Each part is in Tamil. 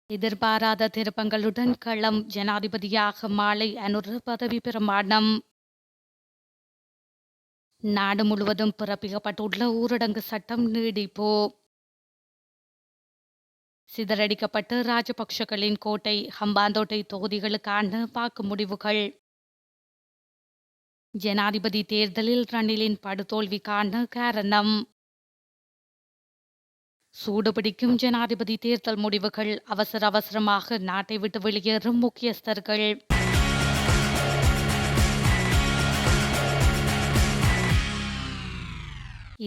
எதிர்பாராத திருப்பங்களுடன் களம் ஜனாதிபதியாக மாலை அனுர பதவி பிரமாணம். நாடு முழுவதும் பிறப்பிக்கப்பட்டுள்ள ஊரடங்கு சட்டம் நீடிப்பு. சிதறடிக்கப்பட்ட ராஜபக்ஷகளின் கோட்டை ஹம்பாந்தோட்டை தொகுதிகளுக்கான வாக்கு முடிவுகள். ஜனாதிபதி தேர்தலில் ரணிலின் படுதோல்விக்கான காரணம். சூடுபிடிக்கும் ஜனாதிபதி தேர்தல் முடிவுகள். அவசரமாக நாட்டை விட்டு வெளியேறும் முக்கியஸ்தர்கள்.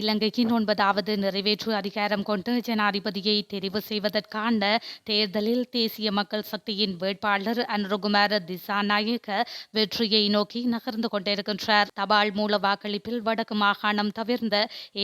இலங்கைக்கு 9வது நிறைவேற்று அதிகாரம் கொண்ட ஜனாதிபதியை தெரிவு செய்வதற்கான தேர்தலில் தேசிய மக்கள் சக்தியின் வேட்பாளர் அனுரகுமார திசாநாயக்க வெற்றியை நோக்கி நகர்ந்து கொண்டிருக்கின்றார். தபால் மூல வாக்களிப்பில் வடக்கு மாகாணம் தவிர்ந்த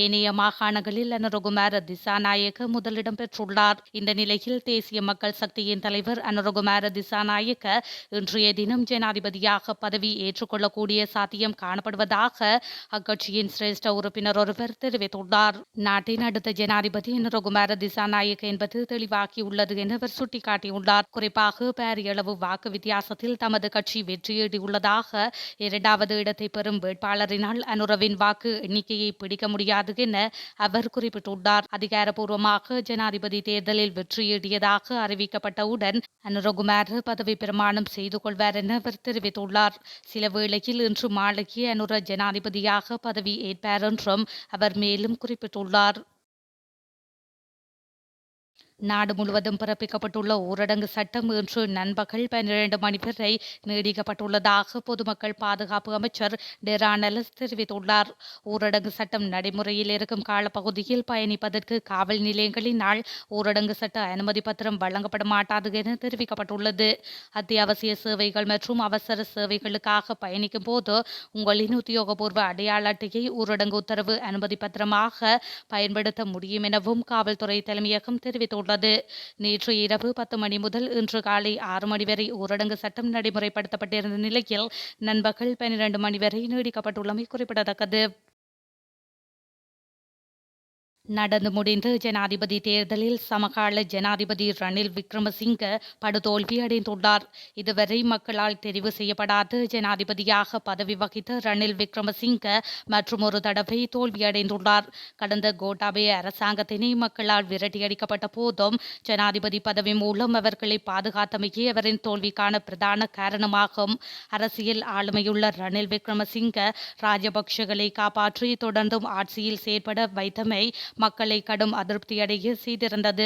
ஏனைய மாகாணங்களில் அனுரகுமார திசாநாயக்க முதலிடம் பெற்றுள்ளார். இந்த நிலையில் தேசிய மக்கள் சக்தியின் தலைவர் அனுரகுமார திசாநாயக்க இன்றைய தினம் ஜனாதிபதியாக பதவி ஏற்றுக்கொள்ளக்கூடிய சாத்தியம் காணப்படுவதாக அக்கட்சியின் சிரேஷ்ட உறுப்பினர் ஒருவர் தெரிவித்துள்ளார். நாட்டின் அடுத்த ஜனாதிபதி அனுரகுமார திசாநாயக்க என்பது தெளிவாகியுள்ளது என அவர் சுட்டிக்காட்டியுள்ளார். குறிப்பாக பாரியளவு வாக்கு வித்தியாசத்தில் தமது கட்சி வெற்றியீட்டியுள்ளதாக, இரண்டாவது இடத்தை பெறும் வேட்பாளரினால் அனுரவின் வாக்கு எண்ணிக்கையை பிடிக்க முடியாது என அவர் குறிப்பிட்டுள்ளார். அதிகாரப்பூர்வமாக ஜனாதிபதி தேர்தலில் வெற்றியீட்டியதாக அறிவிக்கப்பட்டவுடன் அனுரகுமார பதவி பிரமாணம் செய்து கொள்வார் என அவர் தெரிவித்துள்ளார். சில வேளையில் இன்று மாலைக்கு அனுர ஜனாதிபதியாக பதவி ஏற்பார் என்றும் அவர் மேலும் குறிப்பிட்டுள்ளார். நாடு முழுவதும் பிறப்பிக்கப்பட்டுள்ள ஊரடங்கு சட்டம் இன்று நண்பகல் 12 மணி வரை நீடிக்கப்பட்டுள்ளதாக பொதுமக்கள் பாதுகாப்பு அமைச்சர் டெரானலஸ் தெரிவித்துள்ளார். ஊரடங்கு சட்டம் நடைமுறையில் இருக்கும் காலப்பகுதியில் பயணிப்பதற்கு காவல் நிலையங்களினால் ஊரடங்கு சட்ட அனுமதி பத்திரம் வழங்கப்பட மாட்டாது என தெரிவிக்கப்பட்டுள்ளது. அத்தியாவசிய சேவைகள் மற்றும் அவசர சேவைகளுக்காக பயணிக்கும் போது உங்களின் உத்தியோகபூர்வ அடையாள அட்டையை ஊரடங்கு உத்தரவு அனுமதி பத்திரமாக பயன்படுத்த முடியும் எனவும் காவல்துறை தலைமையகம் தெரிவித்துள்ளது. நேற்று இரவு 10 மணி முதல் இன்று காலை 6 மணி வரை ஊரடங்கு சட்டம் நடைமுறைப்படுத்தப்பட்டிருந்த நிலையில் நண்பகல் 12 மணி வரை நீடிக்கப்பட்டுள்ளமை குறிப்பிடத்தக்கது. நடந்து முடிந்த ஜனாதிபதி தேர்தலில் சமகால ஜனாதிபதி ரணில் விக்ரமசிங்க படுதோல்வி அடைந்துள்ளார். இதுவரை மக்களால் தெரிவு செய்யப்படாத ஜனாதிபதியாக பதவி வகித்த ரணில் விக்ரமசிங்க மற்றுமொரு தடவை தோல்வியடைந்துள்ளார். கடந்த கோட்டாபய அரசாங்கத்தினை மக்களால் விரட்டியடிக்கப்பட்ட போதும் ஜனாதிபதி பதவி மூலம் அவர்களை பாதுகாத்தமையே அவரின் தோல்விக்கான பிரதான காரணமாகும். அரசியல் ஆளுமையுள்ள ரணில் விக்ரமசிங்க ராஜபக்ஷகளை காப்பாற்றி தொடர்ந்தும் ஆட்சியில் செயற்பட வைத்தமை மக்களை கடும் அதிருப்தியடைய செய்திருந்தது.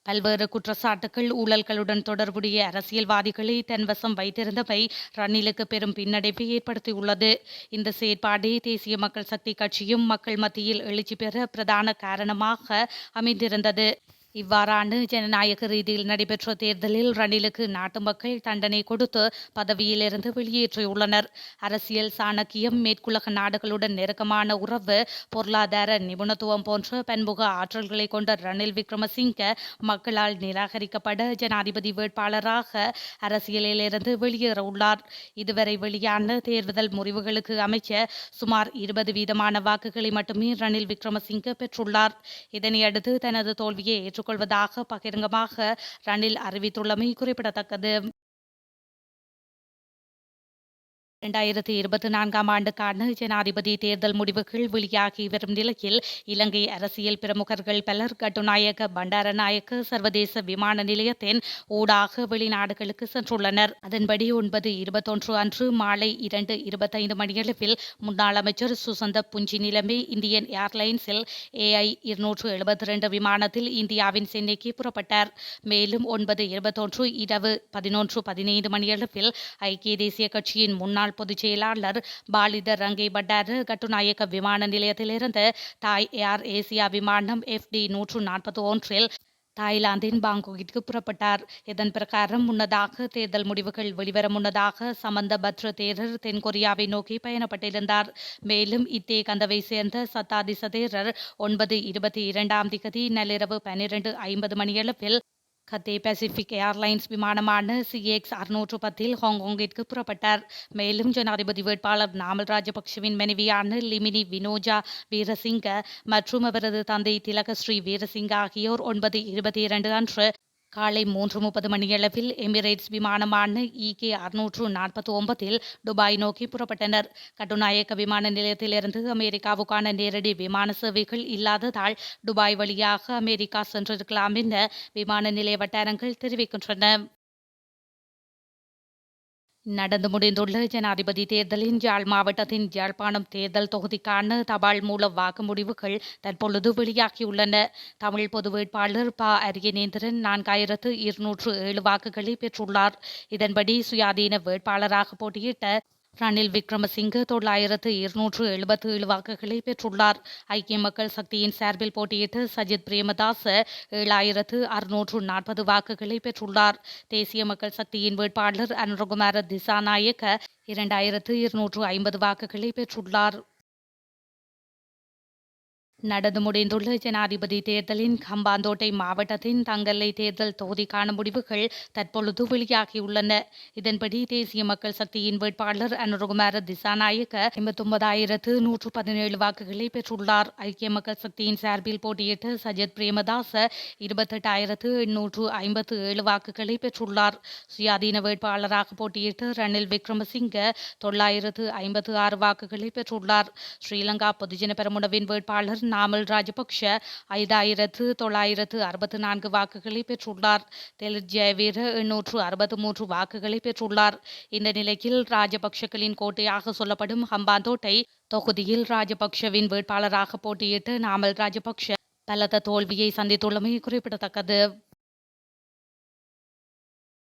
பல்வேறு குற்றச்சாட்டுகள், ஊழல்களுடன் தொடர்புடைய அரசியல்வாதிகளை தன்வசம் வைத்திருந்தவை ரணிலுக்கு பெரும் பின்னடைவை ஏற்படுத்தியுள்ளது. இந்த செயற்பாடே தேசிய மக்கள் சக்தி கட்சியும் மக்கள் மத்தியில் எழுச்சி பெற பிரதான காரணமாக அமைந்திருந்தது. இவ்வாறான ஜனநாயக ரீதியில் நடைபெற்ற தேர்தலில் ரணிலுக்கு நாட்டு மக்கள் தண்டனை கொடுத்து பதவியிலிருந்து வெளியேற்றியுள்ளனர். அரசியல் சாணக்கியம், மேற்குலக நாடுகளுடன் நெருக்கமான உறவு, பொருளாதார நிபுணத்துவம் போன்ற பன்முக ஆற்றல்களை கொண்ட ரணில் விக்ரமசிங்க மக்களால் நிராகரிக்கப்பட ஜனாதிபதி வேட்பாளராக அரசியலிலிருந்து வெளியேறவுள்ளார். இதுவரை வெளியான தேர்தல் முடிவுகளுக்கு அமைச்ச சுமார் 20% வாக்குகளை மட்டுமே ரணில் விக்ரமசிங்க பெற்றுள்ளார். இதனையடுத்து தனது தோல்வியை ஏற்றுக்கொள்வதாக பகிரங்கமாக ரணில் அறிவித்துள்ளமை குறிப்பிடத்தக்கது. 2024 ஆண்டுக்கான ஜனாதிபதி தேர்தல் முடிவுகள் வெளியாகி வரும் நிலையில் இலங்கை அரசியல் பிரமுகர்கள் பலர் கட்டுநாயக்க பண்டாரநாயக்க சர்வதேச விமான நிலையத்தின் ஊடாக வெளிநாடுகளுக்கு சென்றுள்ளனர். அதன்படி 9/21 அன்று மாலை 2:25 மணியளவில் முன்னாள் அமைச்சர் சுசந்த புஞ்சி நிலைமை இந்தியன் ஏர்லைன்ஸில் AI 272 விமானத்தில் இந்தியாவின் சென்னைக்கு புறப்பட்டார். மேலும் 9:21 இரவு 11:15 மணியளவில் ஐக்கிய தேசிய கட்சியின் முன்னாள் பொதுச் செயலாளர் பாலித ரங்கை பண்டார கட்டுநாயக்க விமான நிலையத்திலிருந்து தாய் ஏர் ஏசியா விமானம் FD 141 தாய்லாந்தின் பாங்காக்கிற்கு புறப்பட்டார். இதன் பிரகாரம் முன்னதாக தேர்தல் முடிவுகள் வெளிவர முன்னதாக சமந்த பத்ர தேரர் தென்கொரியாவை நோக்கி பயணப்பட்டிருந்தார். மேலும் இத்தேகந்தவை சேர்ந்த சத்தாதிச தேரர் 9/22 நள்ளிரவு 12:50 மணியளவில் கத்தே பசிபிக் ஏர்லைன்ஸ் விமானமான CX 610 ஹாங்காங்கிற்கு புறப்பட்டார். மேலும் ஜனாதிபதி வேட்பாளர் நாமல் ராஜபக்ஷவின் மனைவியான லிமினி வினோஜா வீரசிங்க மற்றும் அவரது தந்தை திலகஸ்ரீ வீரசிங்க ஆகியோர் 9/22 அன்று காலை 3:30 மணியளவில் எமிரேட்ஸ் விமானமான EK-649 துபாய் நோக்கி புறப்பட்டனர். கட்டுநாயக்க விமான நிலையத்திலிருந்து அமெரிக்காவுக்கான நேரடி விமான சேவைகள் இல்லாததால் துபாய் வழியாக அமெரிக்கா சென்றிருக்கலாம் என விமான நிலைய வட்டாரங்கள் தெரிவிக்கின்றன. நடந்து முடிந்துள்ள ஜனாதிபதி தேர்தலின் யாழ் மாவட்டத்தின் யாழ்ப்பாணம் தேர்தல் தொகுதிக்கான தபால் மூல வாக்கு முடிவுகள் தற்பொழுது வெளியாகியுள்ளன. தமிழ் பொது வேட்பாளர் ப. அரியநேந்திரன் 4207 வாக்குகளை பெற்றுள்ளார். இதன்படி சுயாதீன வேட்பாளராக போட்டியிட்ட ரணில் விக்ரமசிங்க 9277 வாக்குகளை பெற்றுள்ளார். ஐக்கிய மக்கள் சக்தியின் சார்பில் போட்டியிட்ட சஜித் பிரேமதாச 7640 வாக்குகளை பெற்றுள்ளார். தேசிய மக்கள் சக்தியின் வேட்பாளர் அனுரகுமார திசாநாயக்க 2250 வாக்குகளை பெற்றுள்ளார். நடந்து முடிந்துள்ள ஜனாதிபதி தேர்தலின் ஹம்பாந்தோட்டை மாவட்டத்தின் தங்கலை தேர்தல் தொகுதிக்கான முடிவுகள் தற்பொழுது வெளியாகியுள்ளன. இதன்படி தேசிய மக்கள் சக்தியின் வேட்பாளர் அனுரகுமார திசாநாயக்க 89,117 வாக்குகளை பெற்றுள்ளார். ஐக்கிய மக்கள் சக்தியின் சார்பில் போட்டியிட்ட சஜித் பிரேமதாச 28,857 வாக்குகளை பெற்றுள்ளார். சுயாதீன வேட்பாளராக போட்டியிட்ட ரணில் விக்ரமசிங்க 956 வாக்குகளை பெற்றுள்ளார். ஸ்ரீலங்கா பொதுஜன பெரமுனவின் வேட்பாளர் நாமல் ராஜபக்ஷ 5,964 வாக்குகளை பெற்றுள்ளார். தெலித் ஜெயவீர 863 வாக்குகளை பெற்றுள்ளார். இந்த நிலையில் ராஜபக்ஷக்களின் கோட்டையாக சொல்லப்படும் ஹம்பாந்தோட்டை தொகுதியில் ராஜபக்ஷவின் வேட்பாளராக போட்டியிட்டு நாமல் ராஜபக்ஷ பலத்த தோல்வியை சந்தித்துள்ளமை குறிப்பிடத்தக்கது.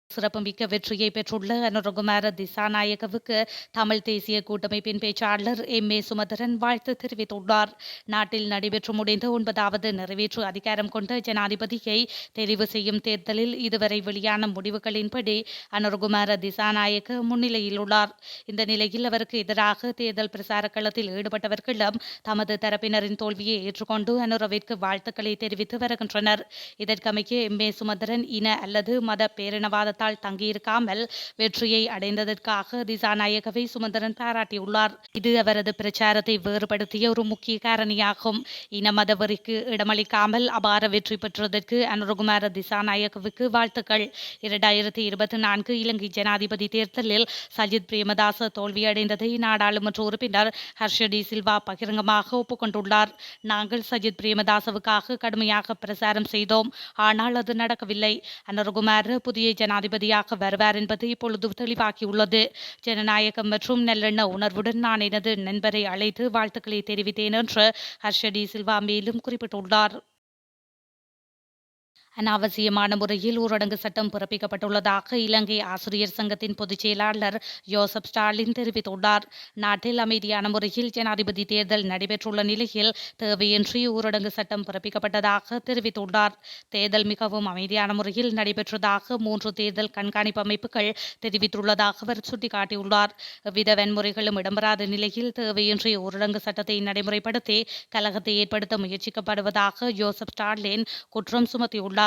சிறப்புமிக்க வெற்றியை பெற்றுள்ள அனுரகுமார திசாநாயக்கவுக்கு தமிழ் தேசிய கூட்டமைப்பின் பேச்சாளர் M.A. சுமந்திரன் வாழ்த்து தெரிவித்துள்ளார். நாட்டில் நடைபெற்று முடிந்த 9வது நிறைவேற்று அதிகாரம் கொண்ட ஜனாதிபதியை தெரிவு செய்யும் தேர்தலில் இதுவரை வெளியான முடிவுகளின்படி அனுரகுமார திசாநாயக்க முன்னிலையில் உள்ளார். இந்த நிலையில் அவருக்கு எதிராக தேர்தல் பிரசார களத்தில் ஈடுபட்டவர்களும் தமது தரப்பினரின் தோல்வியை ஏற்றுக்கொண்டு அனுரவிற்கு வாழ்த்துக்களை தெரிவித்து வருகின்றனர். இதற்கமைய M.A. சுமந்திரன் இன அல்லது மத பேரினவாத தங்கியிருக்காமல் வெற்றியை அடைந்ததற்காக திசாநாயக்கவை சுமந்திரன் பாராட்டியுள்ளார். இது அவரது பிரச்சாரத்தை வேறுபடுத்திய ஒரு முக்கிய காரணியாகும். இன மதவெறிக்கு இடமளிக்காமல் அபார வெற்றி பெற்றதற்கு அனுரகுமார திசாநாயக்கவுக்கு வாழ்த்துக்கள். 2024 இலங்கை ஜனாதிபதி தேர்தலில் சஜித் பிரேமதாச தோல்வியடைந்ததை நாடாளுமன்ற உறுப்பினர் ஹர்ஷ டி சில்வா பகிரங்கமாக ஒப்புக்கொண்டுள்ளார். நாங்கள் சஜித் பிரேமதாசவுக்காக கடுமையாக பிரசாரம் செய்தோம். ஆனால் அது நடக்கவில்லை. அனுரகுமார புதிய ஜனாதிபதியாக வருவார் என்பது இப்பொழுது தெளிவாகியுள்ளது. ஜனநாயகம் மற்றும் நல்லெண்ண உணர்வுடன் நான் எனது நண்பரை அழைத்து வாழ்த்துக்களை தெரிவித்தேன் என்று ஹர்ஷ டி சில்வா மேலும் குறிப்பிட்டுள்ளார். அனாவசியமான முறையில் ஊரடங்கு சட்டம் பிறப்பிக்கப்பட்டுள்ளதாக இலங்கை ஆசிரியர் சங்கத்தின் பொதுச் செயலாளர் யோசப் ஸ்டாலின் தெரிவித்துள்ளார். நாட்டில் அமைதியான முறையில் ஜனாதிபதி தேர்தல் நடைபெற்றுள்ள நிலையில் தேவையின்றி ஊரடங்கு சட்டம் பிறப்பிக்கப்பட்டதாக தெரிவித்துள்ளார். தேர்தல் மிகவும் அமைதியான முறையில் நடைபெற்றதாக 3 தேர்தல் கண்காணிப்பு அமைப்புகள் தெரிவித்துள்ளதாக அவர் சுட்டிக்காட்டியுள்ளார். எவ்வித வன்முறைகளும் இடம்பெறாத நிலையில் தேவையின்றி ஊரடங்கு சட்டத்தை நடைமுறைப்படுத்தி கலகத்தை ஏற்படுத்த முயற்சிக்கப்படுவதாக யோசப் ஸ்டாலின் குற்றம் சுமத்தியுள்ளார்.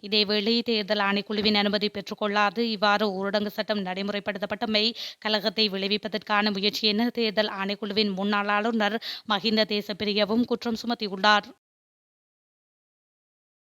இதேவேளை தேர்தல் ஆணைக்குழுவின் அனுமதி பெற்றுக்கொள்ளாது இவ்வாறு ஊரடங்கு சட்டம் நடைமுறைப்படுத்தப்பட்டமை கலகத்தை விளைவிப்பதற்கான முயற்சி என தேர்தல் ஆணைக்குழுவின் முன்னாள் ஆளுநர் மஹிந்த தேசப்பிரியவும் குற்றம் சுமத்தியுள்ளார்.